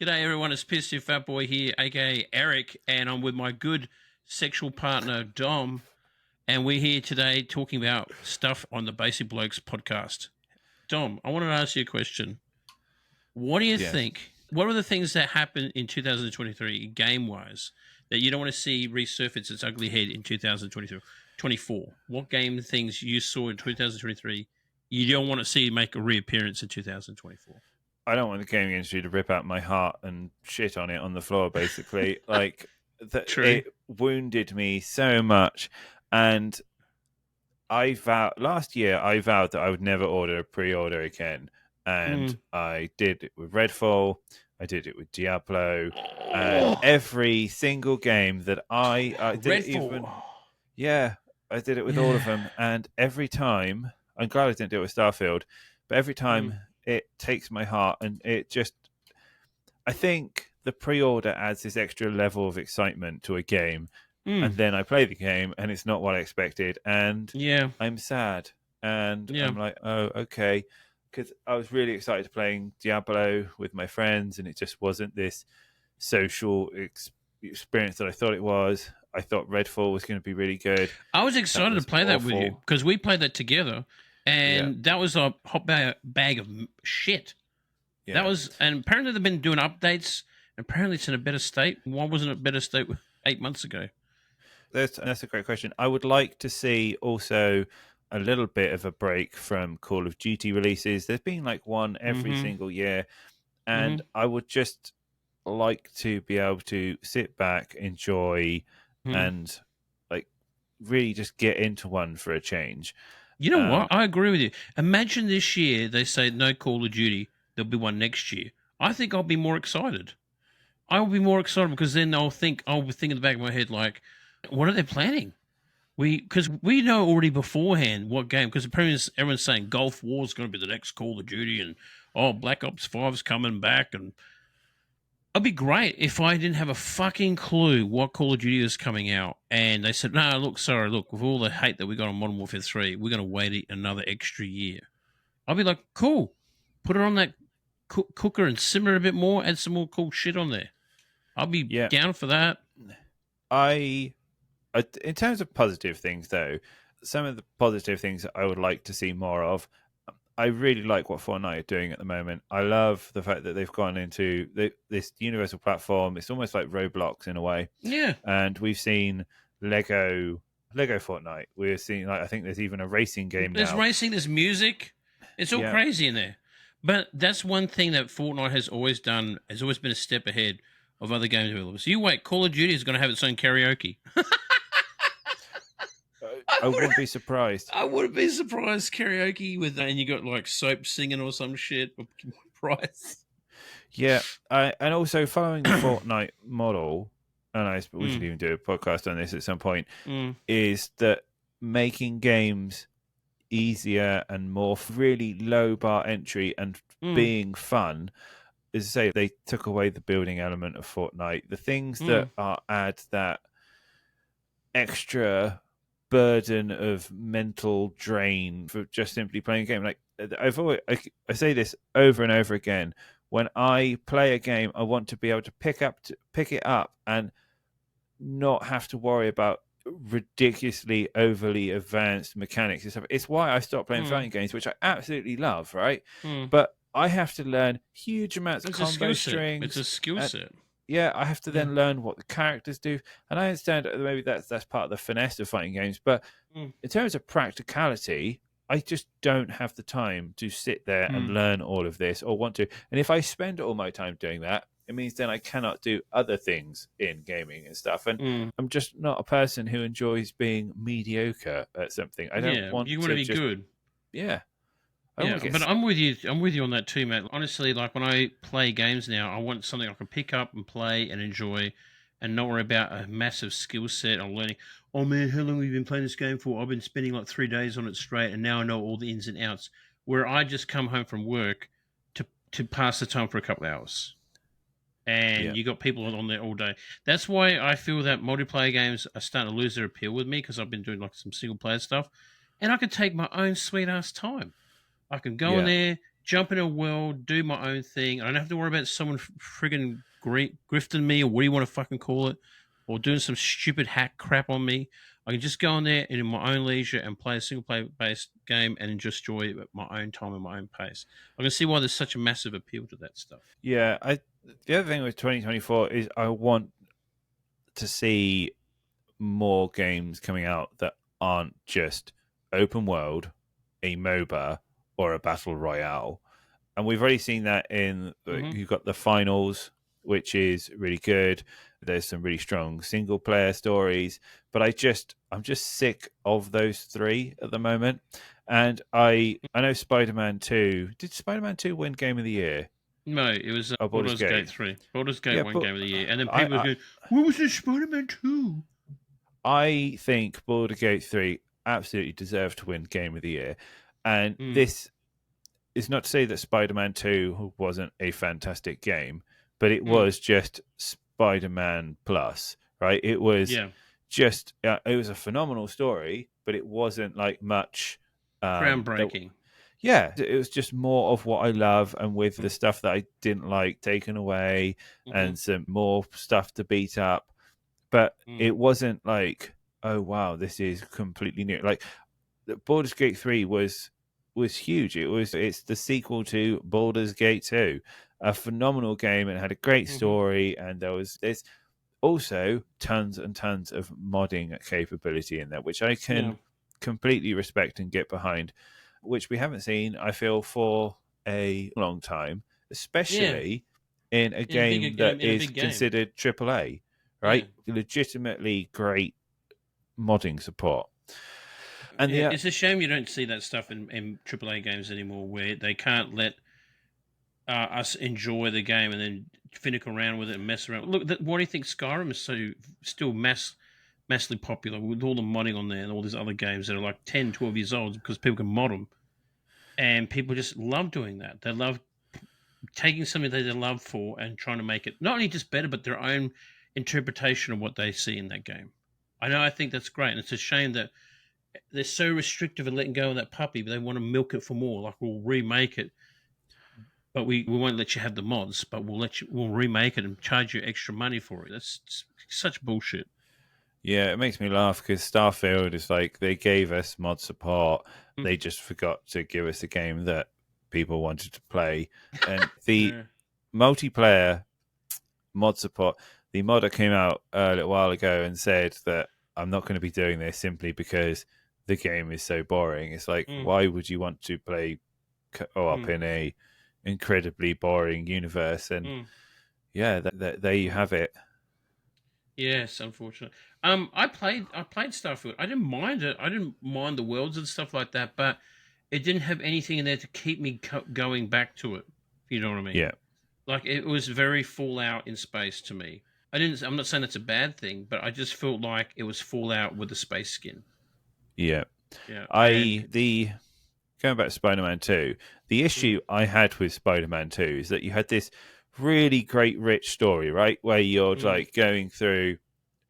G'day everyone, it's Piss You Fat Boy here, aka Eric, and I'm with my good sexual partner Dom, and we're here today talking about stuff on the Basic Blokes Podcast. Dom, I wanted to ask you a question. What do you think? What are the things that happened in 2023 game-wise that you don't want to see resurface its ugly head in 2024? What game things you saw in 2023 you don't want to see make a reappearance in 2024? I don't want the gaming industry to rip out my heart and shit on it on the floor, basically. It wounded me so much. And last year I vowed that I would never order a pre-order again. And I did it with Redfall. I did it with Diablo. And every single game that I did Redfall. I did it with all of them. And every time, I'm glad I didn't do it with Starfield, but every time it takes my heart, and I think the pre-order adds this extra level of excitement to a game, and then I play the game and it's not what I expected, and I'm sad, and I'm like, oh, okay, because I was really excited to playing Diablo with my friends, and it just wasn't this social experience that I thought it was. I thought Redfall was going to be really good. I was excited to play that with you because we played that together. And that was a hot bag of shit. Yeah. That was, and apparently they've been doing updates. And apparently it's in a better state. Why wasn't it a better state 8 months ago? That's a great question. I would like to see also a little bit of a break from Call of Duty releases. There's been like one every single year. And I would just like to be able to sit back, enjoy, and like really just get into one for a change. You know what? I agree with you. Imagine this year they say no Call of Duty. There'll be one next year. I think I'll be more excited. I will be more excited because then I'll be thinking in the back of my head like, what are they planning? Because we know already beforehand what game. Because apparently everyone's saying Gulf War is going to be the next Call of Duty, and Black Ops 5 is coming back, and it'd be great if I didn't have a fucking clue what Call of Duty is coming out. And they said, no, look, with all the hate that we got on Modern Warfare 3, we're going to wait another extra year. I'll be like, cool. Put it on that cooker and simmer it a bit more, add some more cool shit on there. I'll be down for that. In terms of positive things, though, some of the positive things that I would like to see more of, I really like what Fortnite are doing at the moment. I love the fact that they've gone into this universal platform. It's almost like Roblox in a way. Yeah. And we've seen Lego Fortnite. We're seeing, I think there's even a racing game now. There's racing, there's music. It's all crazy in there. But that's one thing that Fortnite has always done, has always been a step ahead of other games developers. So you wait, Call of Duty is going to have its own karaoke. I wouldn't be surprised. I wouldn't be surprised. Karaoke with that, and you got like soap singing or some shit. Price. Yeah, and also following the Fortnite model, and we should even do a podcast on this at some point, is that making games easier and more really low bar entry and being fun. As I say, they took away the building element of Fortnite. The things that add that extra burden of mental drain for just simply playing a game. Like I say this over and over again. When I play a game, I want to be able to pick it up and not have to worry about ridiculously overly advanced mechanics and stuff. It's why I stopped playing fighting games, which I absolutely love, right? But I have to learn huge amounts of combo strings. It's a skill set. Yeah, I have to then learn what the characters do. And I understand that maybe that's part of the finesse of fighting games. But in terms of practicality, I just don't have the time to sit there and learn all of this or want to. And if I spend all my time doing that, it means then I cannot do other things in gaming and stuff. And I'm just not a person who enjoys being mediocre at something. I don't want to. You want to be good. Yeah. But I'm with you. I'm with you on that too, mate. Honestly, like when I play games now, I want something I can pick up and play and enjoy, and not worry about a massive skill set or learning. Oh man, how long have you been playing this game for? I've been spending like 3 days on it straight, and now I know all the ins and outs. Where I just come home from work to pass the time for a couple of hours, and you got people on there all day. That's why I feel that multiplayer games are starting to lose their appeal with me, because I've been doing like some single player stuff, and I can take my own sweet ass time. I can go in there, jump in a world, do my own thing. I don't have to worry about someone friggin' grifting me, or what do you want to fucking call it, or doing some stupid hack crap on me. I can just go in there and in my own leisure and play a single player based game and just enjoy it at my own time and my own pace. I can see why there's such a massive appeal to that stuff. Yeah, the other thing with 2024 is I want to see more games coming out that aren't just open world, a MOBA, or a battle royale. And we've already seen that in you've got the finals, which is really good. There's some really strong single player stories, but I'm just sick of those three at the moment. And I know Spider-Man 2. Did Spider-Man 2 win Game of the Year? No, it was Baldur's Baldur's Gate 3. Baldur's Gate Yeah, won but Game of the Year. And then people were going, what was this Spider-Man 2? I think Baldur's Gate 3 absolutely deserved to win Game of the Year. And this is not to say that Spider-Man 2 wasn't a fantastic game, but it was just Spider-Man Plus, right? It was just, it was a phenomenal story, but it wasn't like much. Groundbreaking. It was just more of what I love, and with the stuff that I didn't like taken away and some more stuff to beat up. But it wasn't like, oh, wow, this is completely new. Like, Baldur's Gate 3 was huge. It's the sequel to Baldur's Gate 2, a phenomenal game, and it had a great story, and there's also tons and tons of modding capability in there, which I can completely respect and get behind, which we haven't seen, I feel, for a long time, especially in a game that is considered AAA, right? Legitimately great modding support. And it's a shame you don't see that stuff in AAA games anymore, where they can't let us enjoy the game and then finick around with it and mess around. Look, why do you think Skyrim is so still massively popular with all the modding on there and all these other games that are like 10, 12 years old, because people can mod them. And people just love doing that. They love taking something that they love for and trying to make it not only just better, but their own interpretation of what they see in that game. I think that's great. And it's a shame that they're so restrictive in letting go of that puppy, but they want to milk it for more. Like, we'll remake it, but we won't let you have the mods, but we'll remake it and charge you extra money for it. That's such bullshit. Yeah, it makes me laugh because Starfield is like, they gave us mod support. They just forgot to give us a game that people wanted to play. And the multiplayer mod support, the modder came out a little while ago and said that I'm not going to be doing this simply because the game is so boring. It's like, why would you want to play co-op in a incredibly boring universe? And there you have it. Yes, unfortunately. I played Starfield. I didn't mind it. I didn't mind the worlds and stuff like that, but it didn't have anything in there to keep me going back to it. If you know what I mean? Yeah. Like, it was very Fallout in space to me. I'm not saying that's a bad thing, but I just felt like it was Fallout with a space skin. Yeah. Yeah. Going back to Spider-Man 2, the issue I had with Spider-Man 2 is that you had this really great, rich story, right? Where you're like going through,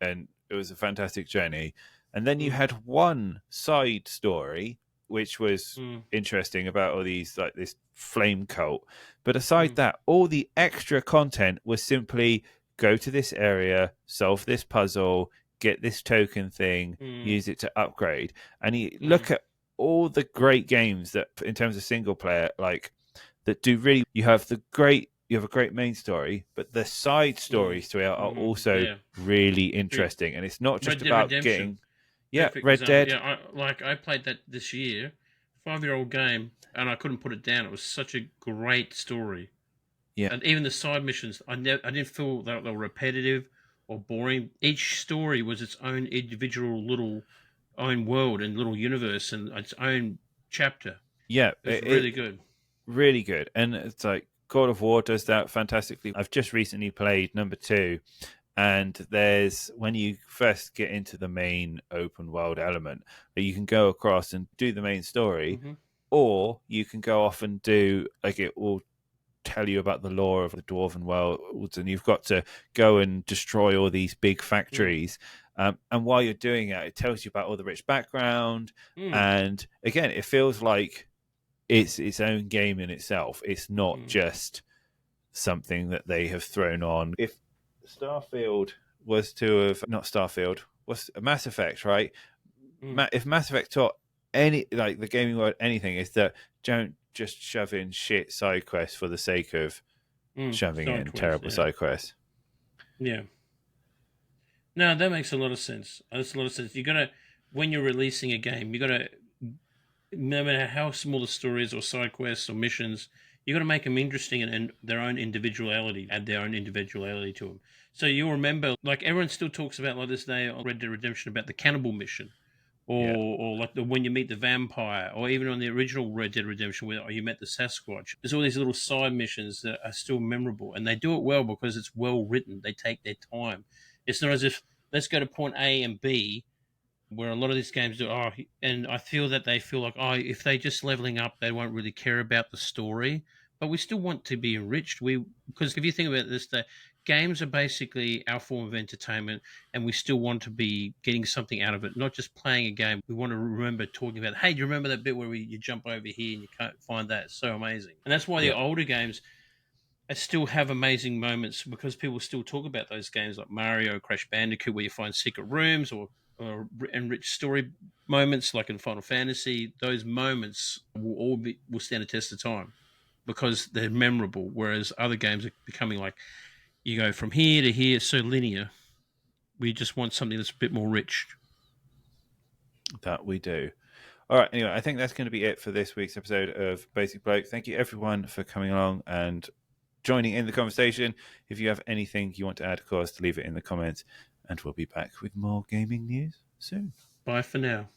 and it was a fantastic journey. And then you had one side story, which was interesting, about all these, like this flame cult. But aside that, all the extra content was simply go to this area, solve this puzzle, get this token thing, use it to upgrade. And you look at all the great games that, in terms of single player, like, that do really, you have a great main story, but the side stories to it are also really interesting. And it's not just about Redemption. getting Red Dead. Yeah, I played that this year, 5-year-old game, and I couldn't put it down. It was such a great story. Yeah. And even the side missions, I didn't feel that they were repetitive or boring. Each story was its own individual little own world and little universe and its own chapter. Yeah, it's really good. Really good. And it's like God of War does that fantastically. I've just recently played number 2, and there's, when you first get into the main open world element, you can go across and do the main story, or you can go off and do, like, it will tell you about the lore of the Dwarven worlds, and you've got to go and destroy all these big factories. And while you're doing it tells you about all the rich background. And again, it feels like it's its own game in itself. It's not just something that they have thrown on. If Starfield was to have not Starfield was Mass Effect, right? If Mass Effect taught any like the gaming world anything, is that don't just shove in shit side quests for the sake of shoving in terrible side quests. Yeah. No, that makes a lot of sense. That's a lot of sense. You gotta, when you're releasing a game, you gotta, no matter how small the story is or side quests or missions, you got to make them interesting and their own individuality, add their own individuality to them. So you'll remember, like everyone still talks about like this day on Red Dead Redemption about the cannibal mission, or like when you meet the vampire, or even on the original Red Dead Redemption where you met the Sasquatch. There's all these little side missions that are still memorable, and they do it well because it's well written. They take their time. It's not as if let's go to point A and B, where a lot of these games do. Oh, and I feel that they feel like, oh, if they just leveling up, they won't really care about the story. But we still want to be enriched. Because if you think about this, the games are basically our form of entertainment, and we still want to be getting something out of it, not just playing a game. We want to remember talking about, hey, do you remember that bit where you jump over here and you can't find that? It's so amazing. And that's why the older games still have amazing moments, because people still talk about those games like Mario, Crash Bandicoot, where you find secret rooms or enriched story moments like in Final Fantasy. Those moments will stand a test of time because they're memorable, whereas other games are becoming like you go from here to here, it's so linear. We just want something that's a bit more rich. That we do. All right, anyway, I think that's going to be it for this week's episode of Basic Bloke. Thank you everyone for coming along and joining in the conversation. If you have anything you want to add, of course, leave it in the comments, and we'll be back with more gaming news soon. Bye for now.